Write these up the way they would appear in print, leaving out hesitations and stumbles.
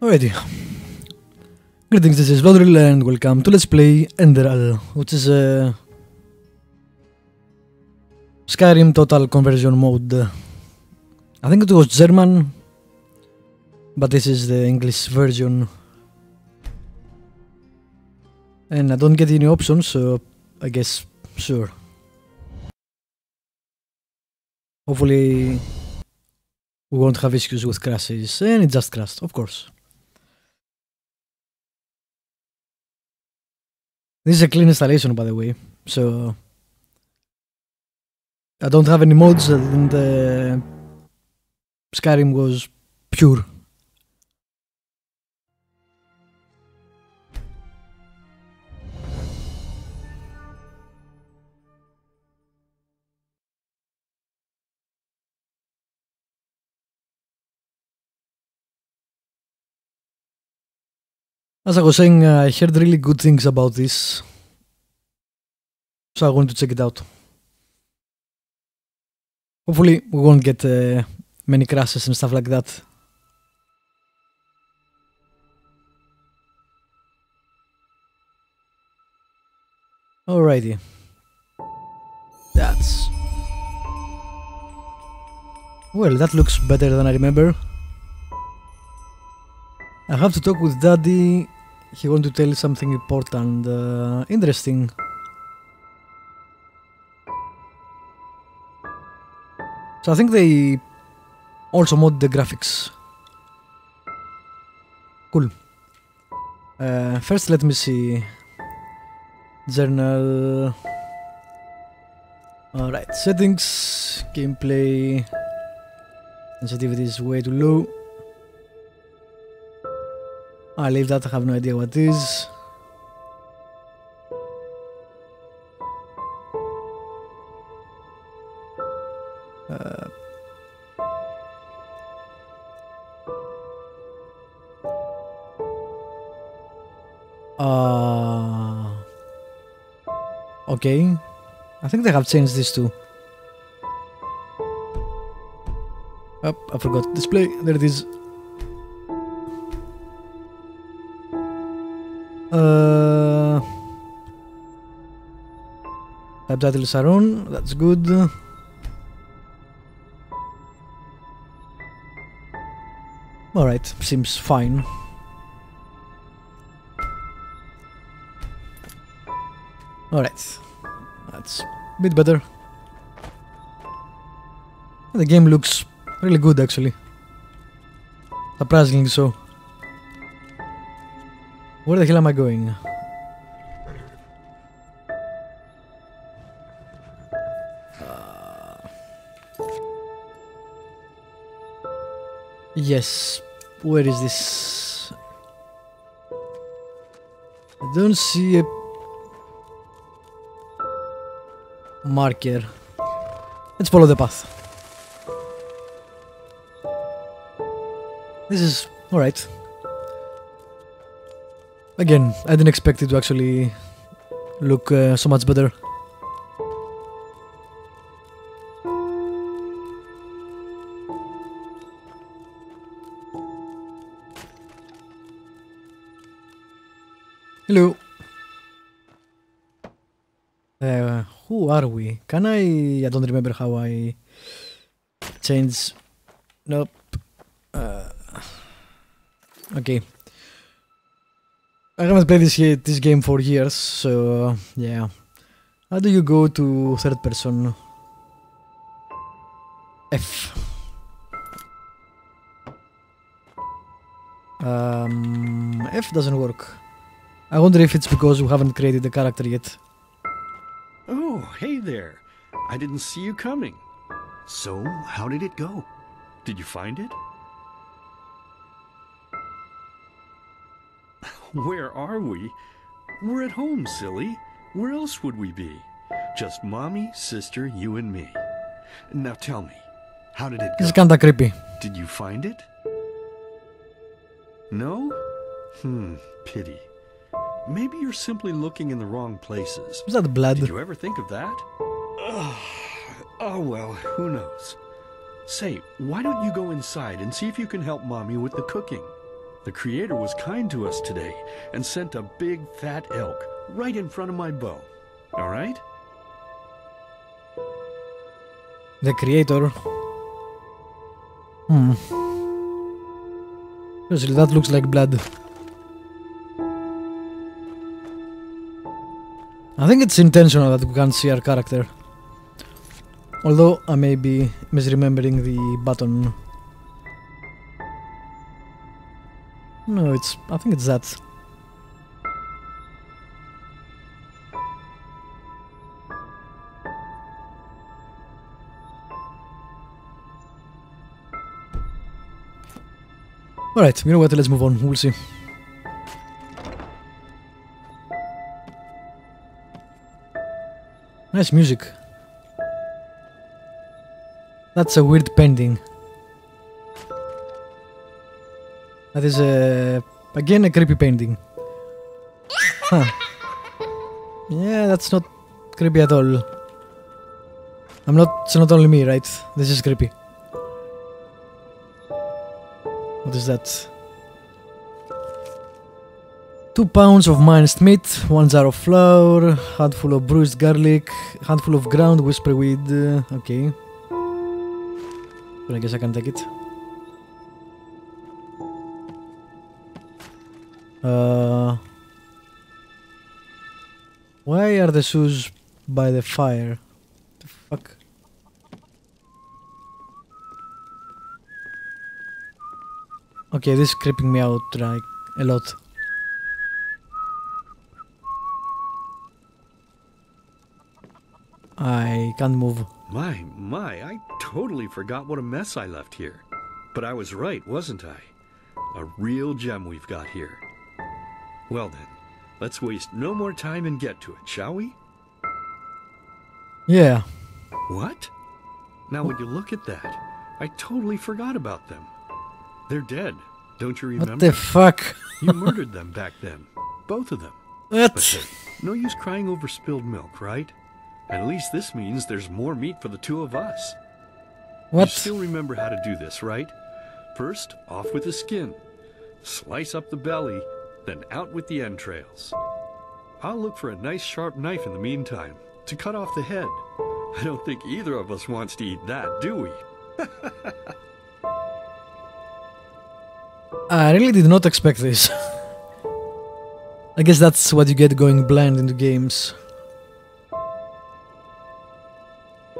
Alrighty. Greetings, this is Vlodril and welcome to Let's Play Enderal, which is a Skyrim Total Conversion Mod. I think it was German, but this is the English version. And I don't get any options, so I guess sure. Hopefully we won't have issues with crashes, and it just crashed, of course. This is a clean installation, by the way, so I don't have any mods, and Skyrim was pure. As I was saying, I heard really good things about this, so I wanted to check it out. Hopefully we won't get many crashes and stuff like that. Alrighty. Well, that looks better than I remember. I have to talk with Daddy. He wants to tell something important, interesting. So I think they also mod the graphics. Cool. First, let me see. Journal. Alright, settings, gameplay. Sensitivity is way too low. I'll leave that, I have no idea what it is. Okay. I think they have changed this too. Oh, I forgot. Display, there it is. Subtitles are on, that's good. Alright, seems fine. Alright, that's a bit better. The game looks really good actually. Surprisingly so. Where the hell am I going? Yes, where is this? I don't see a marker. Let's follow the path. This is alright. Again, I didn't expect it to actually look so much better. Hello. Who are we? Can I don't remember how I change. Nope. Okay. I haven't played this game for years, so yeah. How do you go to third person? F. F doesn't work. I wonder if it's because we haven't created the character yet. Oh, hey there. I didn't see you coming. So, how did it go? Did you find it? Where are we? We're at home, silly. Where else would we be? Just mommy, sister, you and me. Now tell me, how did it go? It's kinda creepy. Did you find it? No? Pity. Maybe you're simply looking in the wrong places. Is that blood? Did you ever think of that? Oh well, who knows? Say, why don't you go inside and see if you can help Mommy with the cooking? The Creator was kind to us today and sent a big fat elk right in front of my bow. All right? The Creator. Seriously, that looks like blood. I think it's intentional that we can't see our character. Although I may be misremembering the button. No, I think it's that. Alright, you know what, let's move on, we'll see. Nice music. That's a weird painting. That is again a creepy painting. Huh. Yeah, that's not creepy at all. It's not only me, right? This is creepy. What is that? 2 pounds of minced meat, 1 jar of flour, handful of bruised garlic, handful of ground whisper weed. Okay. But I guess I can take it. Why are the shoes by the fire? The fuck? Okay, this is creeping me out like a lot. I can't move. My, I totally forgot what a mess I left here. But I was right, wasn't I? A real gem we've got here. Well then, let's waste no more time and get to it, shall we? Yeah. What? Now when you look at that, I totally forgot about them. They're dead, don't you remember? What the fuck? You murdered them back then, both of them. What? But hey, no use crying over spilled milk, right? At least this means there's more meat for the 2 of us. What? You still remember how to do this, right? First, off with the skin. Slice up the belly, then out with the entrails. I'll look for a nice sharp knife in the meantime, to cut off the head. I don't think either of us wants to eat that, do we? I really did not expect this. I guess that's what you get going blind into games.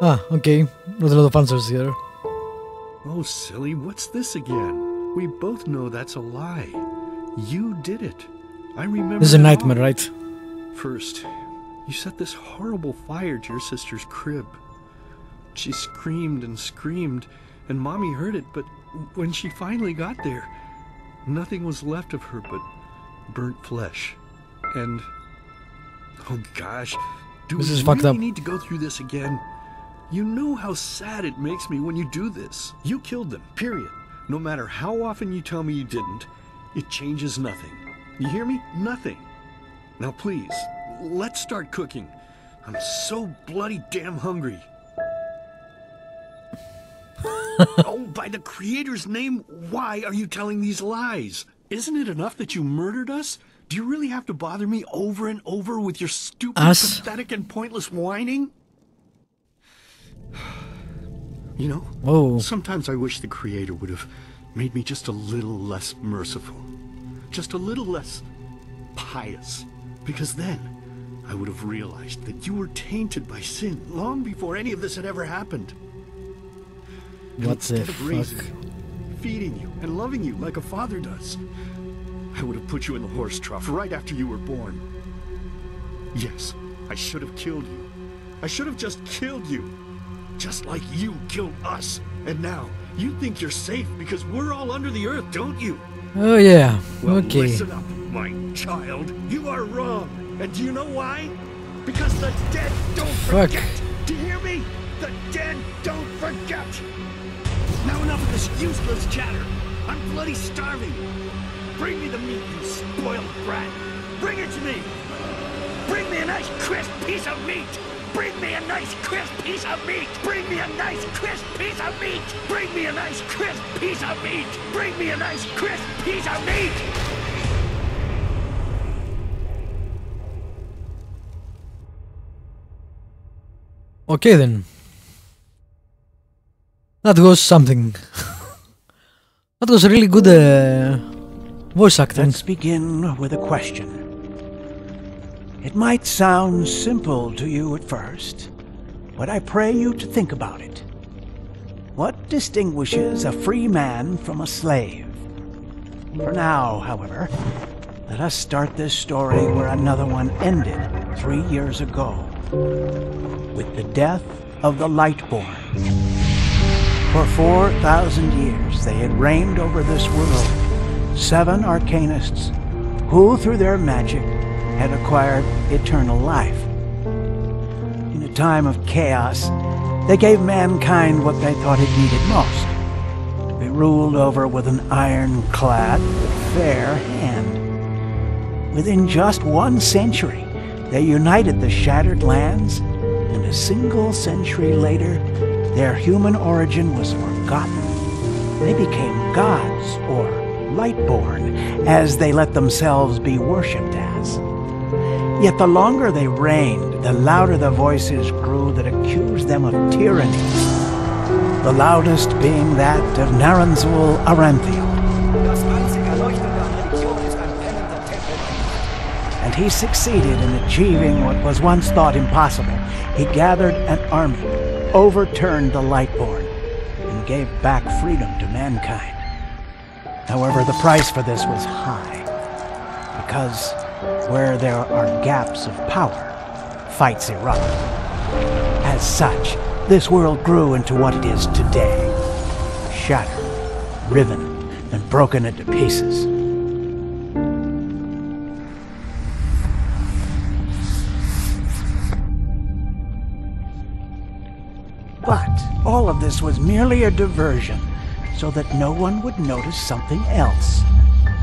Ah, okay. Not a lot of answers here. Oh, silly, what's this again? We both know that's a lie. You did it. I remember. This is a nightmare, right? First, you set this horrible fire to your sister's crib. She screamed and screamed, and Mommy heard it, but when she finally got there, nothing was left of her but burnt flesh. And oh gosh, do we really need to go through this again? You know how sad it makes me when you do this. You killed them, period. No matter how often you tell me you didn't, it changes nothing. You hear me? Nothing. Now please, let's start cooking. I'm so bloody damn hungry. Oh, by the Creator's name, why are you telling these lies? Isn't it enough that you murdered us? Do you really have to bother me over and over with your stupid, pathetic, and pointless whining? You know, sometimes I wish the Creator would have made me just a little less merciful. Just a little less pious. Because then I would have realized that you were tainted by sin long before any of this had ever happened. What the fuck? Instead of raising you, feeding you, and loving you like a father does, I would have put you in the horse trough right after you were born. Yes, I should have killed you. I should have just killed you. Just like you killed us. And now, you think you're safe because we're all under the earth, don't you? Oh yeah, well, okay. Listen up, my child. You are wrong. And do you know why? Because the dead don't forget. Do you hear me? The dead don't forget. Now enough of this useless chatter. I'm bloody starving. Bring me the meat, you spoiled brat. Bring it to me. Bring me a nice crisp piece of meat. Bring me a nice crisp piece of meat! Bring me a nice crisp piece of meat! Bring me a nice crisp piece of meat! Bring me a nice crisp piece of meat! Okay then. That was something. That was really good voice acting. Let's begin with a question. It might sound simple to you at first, but I pray you to think about it. What distinguishes a free man from a slave? For now, however, let us start this story where another one ended 3 years ago, with the death of the Lightborn. For 4,000 years they had reigned over this world, 7 arcanists who, through their magic, had acquired eternal life. In a time of chaos, they gave mankind what they thought it needed most, to be ruled over with an ironclad but fair hand. Within just 1 century, they united the shattered lands, and a single century later, their human origin was forgotten. They became gods, or Lightborn, as they let themselves be worshipped as. Yet the longer they reigned, the louder the voices grew that accused them of tyranny. The loudest being that of Naranzul Aranthio. And he succeeded in achieving what was once thought impossible. He gathered an army, overturned the Lightborn, and gave back freedom to mankind. However, the price for this was high, because where there are gaps of power, fights erupt. As such, this world grew into what it is today, shattered, riven, and broken into pieces. But all of this was merely a diversion, so that no one would notice something else.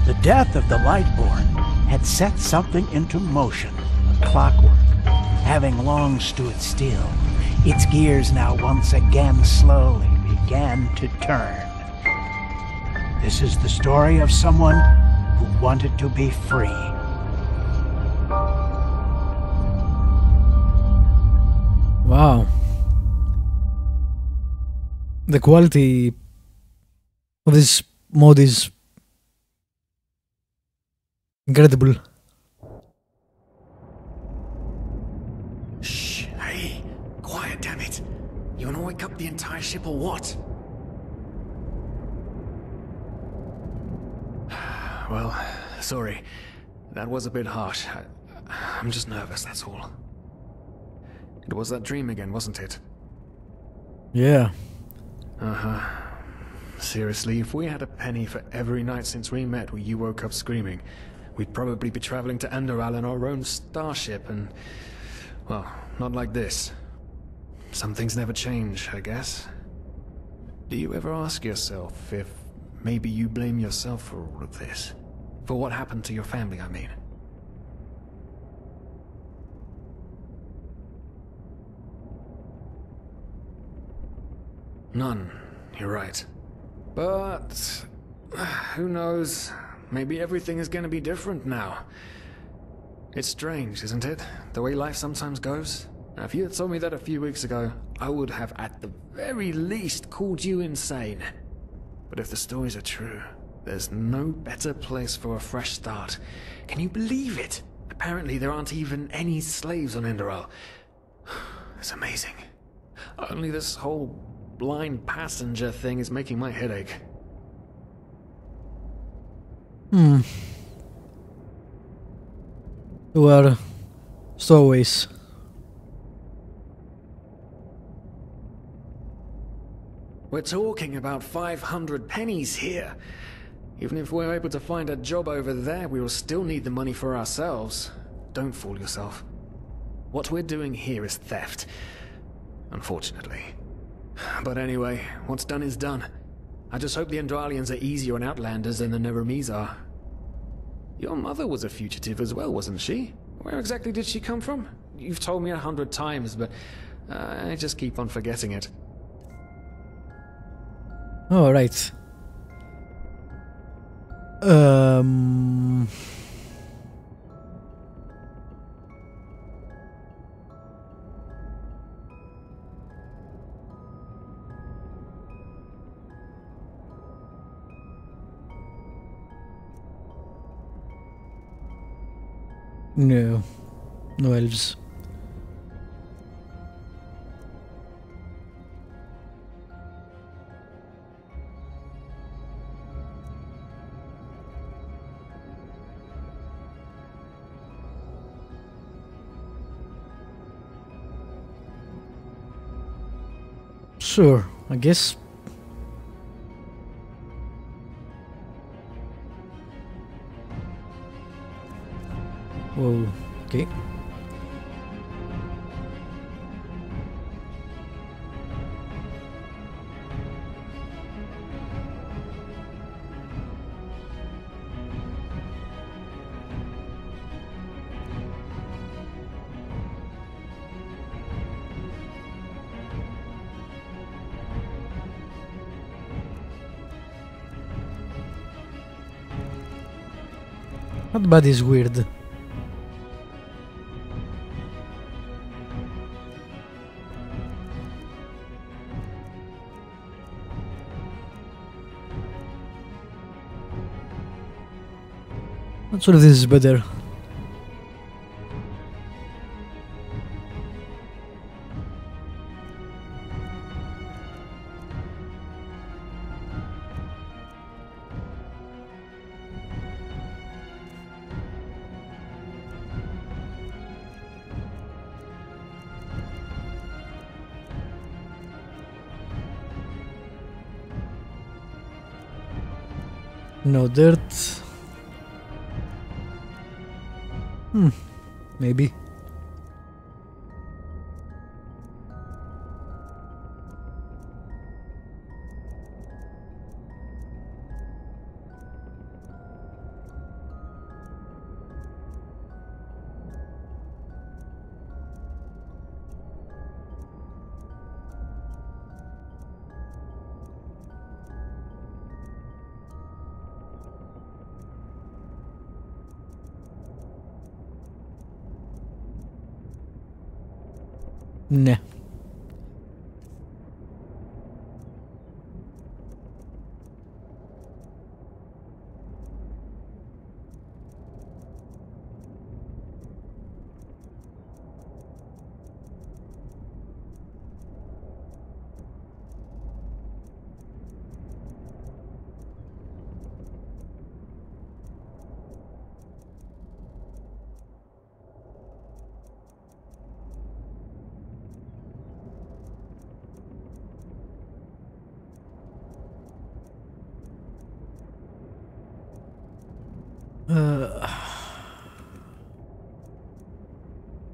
The death of the Lightborn had set something into motion, clockwork, having long stood still. Its gears now once again slowly began to turn. This is the story of someone who wanted to be free. Wow. The quality of this mod is incredible. Shh, hey, quiet, damn it. You wanna wake up the entire ship or what? Well, sorry. That was a bit harsh. I'm just nervous, that's all. It was that dream again, wasn't it? Yeah. Uh-huh. Seriously, if we had a penny for every night since we met where you woke up screaming, we'd probably be traveling to Enderal in our own starship and... well, not like this. Some things never change, I guess. Do you ever ask yourself if maybe you blame yourself for all of this? For what happened to your family, I mean? None, you're right. But... who knows? Maybe everything is gonna be different now. It's strange, isn't it? The way life sometimes goes. Now, if you had told me that a few weeks ago, I would have at the very least called you insane. But if the stories are true, there's no better place for a fresh start. Can you believe it? Apparently there aren't even any slaves on Enderal. It's amazing. Only this whole blind passenger thing is making my head ache. You are stowaways. We're talking about 500 pennies here. Even if we're able to find a job over there, we will still need the money for ourselves. Don't fool yourself. What we're doing here is theft. Unfortunately. But anyway, what's done is done. I just hope the Endralians are easier on Outlanders than the Nehrims are. Your mother was a fugitive as well, wasn't she? Where exactly did she come from? You've told me 100 times, but I just keep on forgetting it. Oh, right. No. No elves. Sure, I guess. Whoa, okay. That bad is weird. Not sure if this is better. No dirt. Maybe. Nah.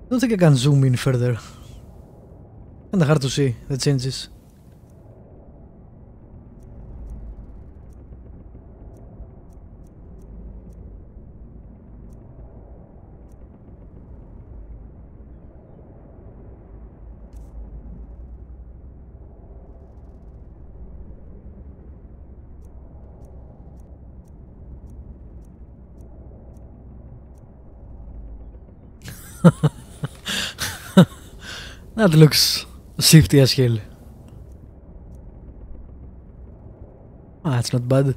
I don't think I can zoom in further. Kinda hard to see the changes. That looks shifty as hell. Ah, that's not bad.